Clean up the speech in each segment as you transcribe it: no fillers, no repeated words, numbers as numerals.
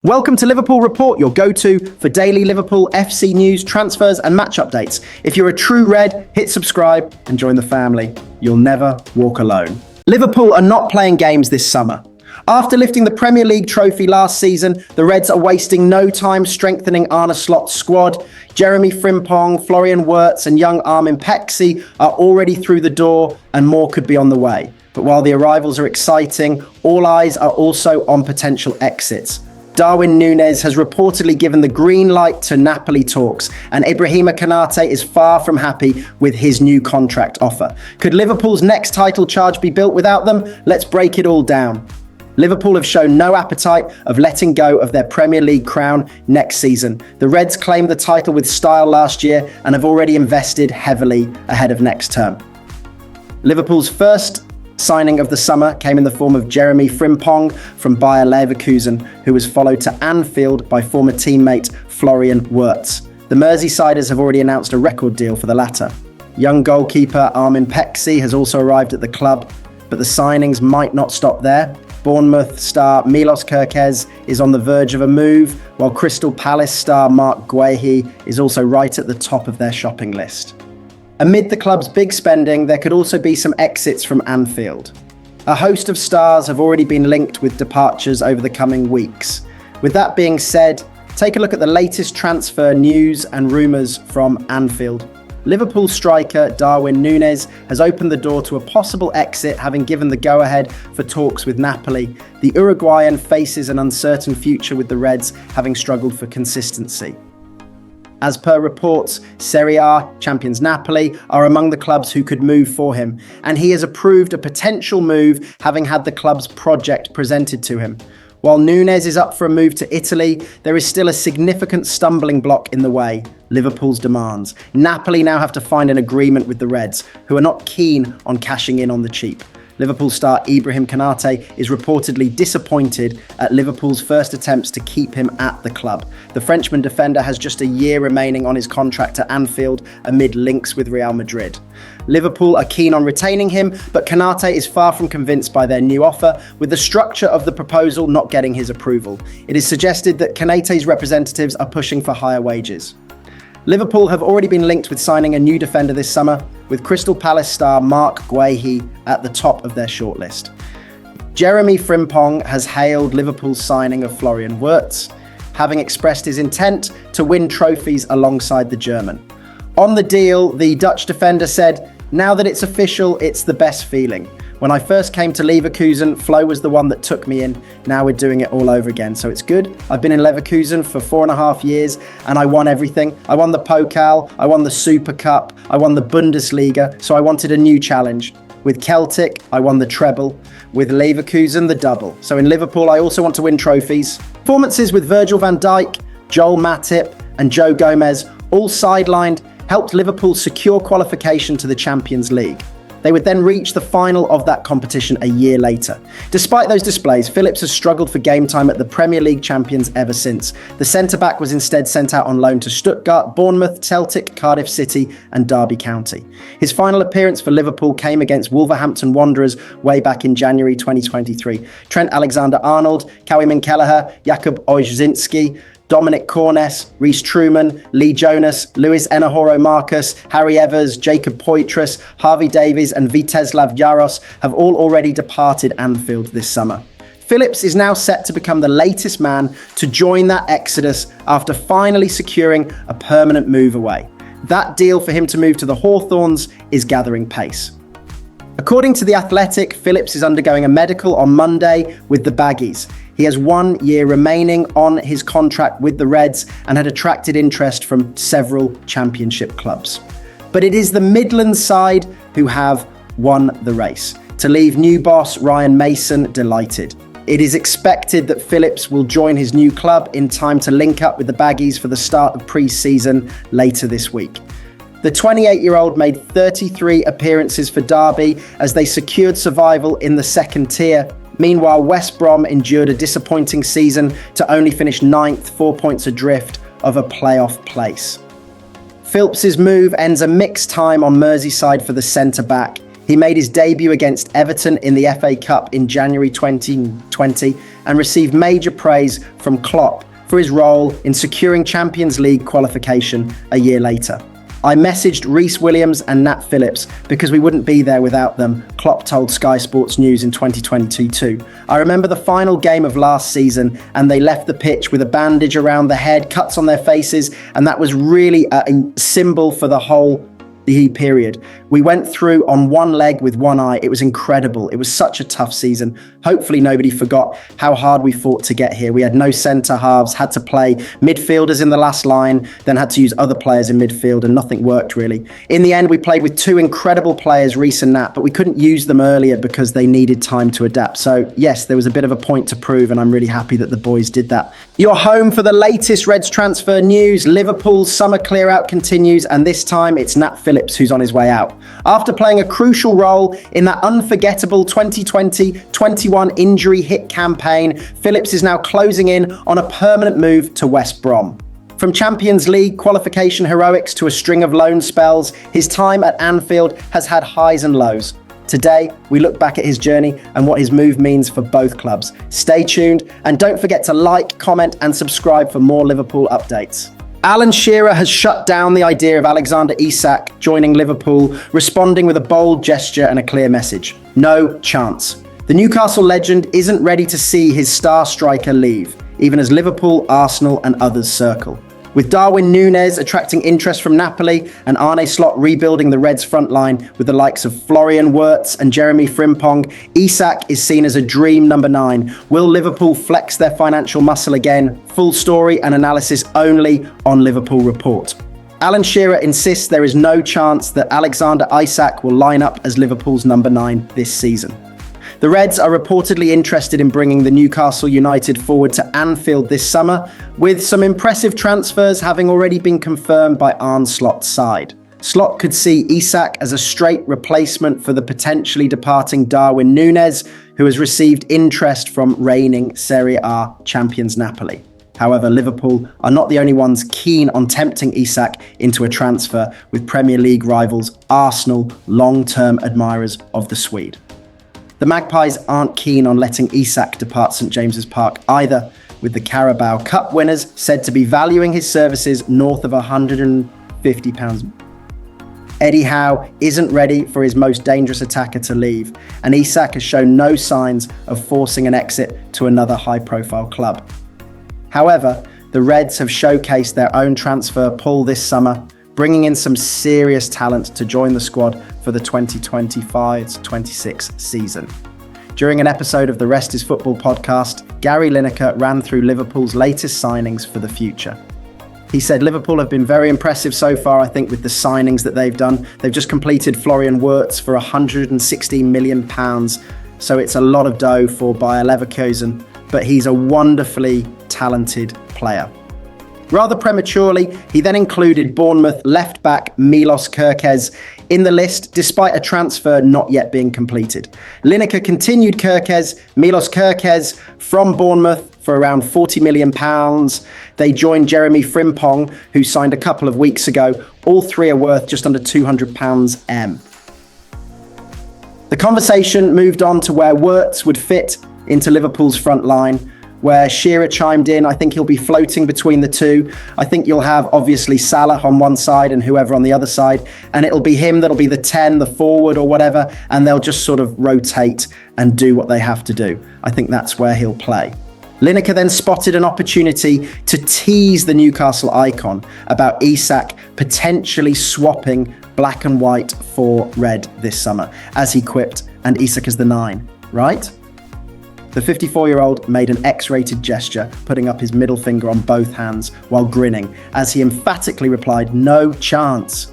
Welcome to Liverpool Report, your go-to for daily Liverpool FC news, transfers and match updates. If you're a true Red, hit subscribe and join the family. You'll never walk alone. Liverpool are not playing games this summer. After lifting the Premier League trophy last season, the Reds are wasting no time strengthening Arne Slot's squad. Jeremy Frimpong, Florian Wirtz and young Armin Pexi are already through the door and more could be on the way. But while the arrivals are exciting, all eyes are also on potential exits. Darwin Núñez has reportedly given the green light to Napoli talks, and Ibrahima Konate is far from happy with his new contract offer. Could Liverpool's next title charge be built without them? Let's break it all down. Liverpool have shown no appetite of letting go of their Premier League crown next season. The Reds claimed the title with style last year and have already invested heavily ahead of next term. Liverpool's first signing of the summer came in the form of Jeremy Frimpong from Bayer Leverkusen, who was followed to Anfield by former teammate Florian Wirtz. The Merseysiders have already announced a record deal for the latter. Young goalkeeper Armin Pexi has also arrived at the club, but the signings might not stop there. Bournemouth star Milos Kerkez is on the verge of a move, while Crystal Palace star Mark Guehi is also right at the top of their shopping list. Amid the club's big spending, there could also be some exits from Anfield. A host of stars have already been linked with departures over the coming weeks. With that being said, take a look at the latest transfer news and rumours from Anfield. Liverpool striker Darwin Núñez has opened the door to a possible exit, having given the go-ahead for talks with Napoli. The Uruguayan faces an uncertain future with the Reds having struggled for consistency. As per reports, Serie A champions Napoli are among the clubs who could move for him, and he has approved a potential move, having had the club's project presented to him. While Núñez is up for a move to Italy, there is still a significant stumbling block in the way: Liverpool's demands. Napoli now have to find an agreement with the Reds, who are not keen on cashing in on the cheap. Liverpool star Ibrahima Konate is reportedly disappointed at Liverpool's first attempts to keep him at the club. The Frenchman defender has just a year remaining on his contract at Anfield amid links with Real Madrid. Liverpool are keen on retaining him, but Konate is far from convinced by their new offer, with the structure of the proposal not getting his approval. It is suggested that Konate's representatives are pushing for higher wages. Liverpool have already been linked with signing a new defender this summer, with Crystal Palace star Mark Guehi at the top of their shortlist. Jeremy Frimpong has hailed Liverpool's signing of Florian Wirtz, having expressed his intent to win trophies alongside the German. On the deal, the Dutch defender said, "Now that it's official, it's the best feeling. When I first came to Leverkusen, Flo was the one that took me in. Now we're doing it all over again, so it's good. I've been in Leverkusen for 4.5 years and I won everything. I won the Pokal, I won the Super Cup, I won the Bundesliga, so I wanted a new challenge. With Celtic, I won the treble. With Leverkusen, the double. So in Liverpool, I also want to win trophies." Performances with Virgil van Dijk, Joel Matip and Joe Gomez, all sidelined, helped Liverpool secure qualification to the Champions League. They would then reach the final of that competition a year later. Despite those displays, Phillips has struggled for game time at the Premier League champions ever since. The centre-back was instead sent out on loan to Stuttgart, Bournemouth, Celtic, Cardiff City and Derby County. His final appearance for Liverpool came against Wolverhampton Wanderers way back in January 2023. Trent Alexander-Arnold, Kevin Kelleher, Jakub Ojzinski, Dominic Corness, Reece Truman, Lee Jonas, Luis Enahoro Marcus, Harry Evers, Jacob Poitras, Harvey Davies and Viteslav Jaros have all already departed Anfield this summer. Phillips is now set to become the latest man to join that exodus after finally securing a permanent move away. That deal for him to move to the Hawthorns is gathering pace. According to The Athletic, Phillips is undergoing a medical on Monday with the Baggies. He has 1 year remaining on his contract with the Reds and had attracted interest from several championship clubs. But it is the Midlands side who have won the race, to leave new boss Ryan Mason delighted. It is expected that Phillips will join his new club in time to link up with the Baggies for the start of pre-season later this week. The 28-year-old made 33 appearances for Derby as they secured survival in the second tier. Meanwhile, West Brom endured a disappointing season to only finish 9th, 4 points adrift of a playoff place. Phillips's move ends a mixed time on Merseyside for the centre-back. He made his debut against Everton in the FA Cup in January 2020 and received major praise from Klopp for his role in securing Champions League qualification a year later. I messaged Rhys Williams and Nat Phillips because we wouldn't be there without them, Klopp told Sky Sports News in 2022 too. I remember the final game of last season and they left the pitch with a bandage around the head, cuts on their faces, and that was really a symbol for the whole period. We went through on one leg with one eye. It was incredible. It was such a tough season. Hopefully nobody forgot how hard we fought to get here. We had no centre halves, had to play midfielders in the last line, then had to use other players in midfield, and nothing worked really. In the end, we played with two incredible players, Rhys and Nat, but we couldn't use them earlier because they needed time to adapt. So yes, there was a bit of a point to prove, and I'm really happy that the boys did that. You're home for the latest Reds transfer news. Liverpool's summer clear-out continues, and this time it's Nat Phillips who's on his way out. After playing a crucial role in that unforgettable 2020-21 injury hit campaign, Phillips is now closing in on a permanent move to West Brom. From Champions League qualification heroics to a string of loan spells, his time at Anfield has had highs and lows. Today, we look back at his journey and what his move means for both clubs. Stay tuned and don't forget to like, comment and subscribe for more Liverpool updates. Alan Shearer has shut down the idea of Alexander Isak joining Liverpool, responding with a bold gesture and a clear message. No chance. The Newcastle legend isn't ready to see his star striker leave, even as Liverpool, Arsenal and others circle. With Darwin Núñez attracting interest from Napoli and Arne Slot rebuilding the Reds' front line with the likes of Florian Wirtz and Jeremy Frimpong, Isak is seen as a dream number 9. Will Liverpool flex their financial muscle again? Full story and analysis only on Liverpool Report. Alan Shearer insists there is no chance that Alexander Isak will line up as Liverpool's number 9 this season. The Reds are reportedly interested in bringing the Newcastle United forward to Anfield this summer, with some impressive transfers having already been confirmed by Arne Slot's side. Slot could see Isak as a straight replacement for the potentially departing Darwin Núñez, who has received interest from reigning Serie A champions Napoli. However, Liverpool are not the only ones keen on tempting Isak into a transfer, with Premier League rivals Arsenal long-term admirers of the Swede. The Magpies aren't keen on letting Isak depart St James's Park either, with the Carabao Cup winners said to be valuing his services north of £150. Eddie Howe isn't ready for his most dangerous attacker to leave, and Isak has shown no signs of forcing an exit to another high-profile club. However, the Reds have showcased their own transfer pull this summer, bringing in some serious talent to join the squad for the 2025-26 season. During an episode of the Rest is Football podcast, Gary Lineker ran through Liverpool's latest signings for the future. He said Liverpool have been very impressive so far, I think, with the signings that they've done. They've just completed Florian Wirtz for £116 million, so it's a lot of dough for Bayer Leverkusen, but he's a wonderfully talented player. Rather prematurely, he then included Bournemouth left-back Milos Kerkez in the list, despite a transfer not yet being completed. Lineker continued Milos Kerkez from Bournemouth for around £40 million. They joined Jeremy Frimpong, who signed a couple of weeks ago. All three are worth just under £200 M. The conversation moved on to where Wirtz would fit into Liverpool's front line, where Shearer chimed in. I think he'll be floating between the two. I think you'll have obviously Salah on one side and whoever on the other side, and it'll be him that'll be the 10, the forward or whatever, and they'll just sort of rotate and do what they have to do. I think that's where he'll play. Lineker then spotted an opportunity to tease the Newcastle icon about Isak potentially swapping black and white for red this summer, as he quipped, and Isak is the 9, right? The 54-year-old made an X-rated gesture, putting up his middle finger on both hands while grinning, as he emphatically replied, no chance.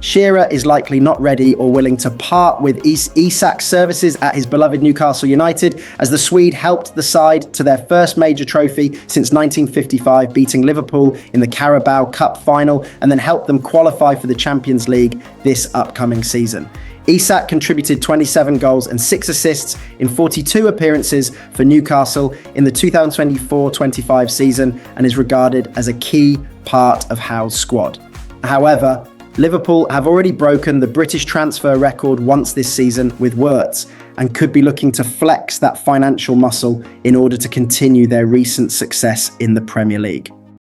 Shearer is likely not ready or willing to part with Isak's services at his beloved Newcastle United, as the Swede helped the side to their first major trophy since 1955, beating Liverpool in the Carabao Cup final, and then helped them qualify for the Champions League this upcoming season. Isak contributed 27 goals and 6 assists in 42 appearances for Newcastle in the 2024-25 season and is regarded as a key part of Howe's squad. However, Liverpool have already broken the British transfer record once this season with Wirtz and could be looking to flex that financial muscle in order to continue their recent success in the Premier League.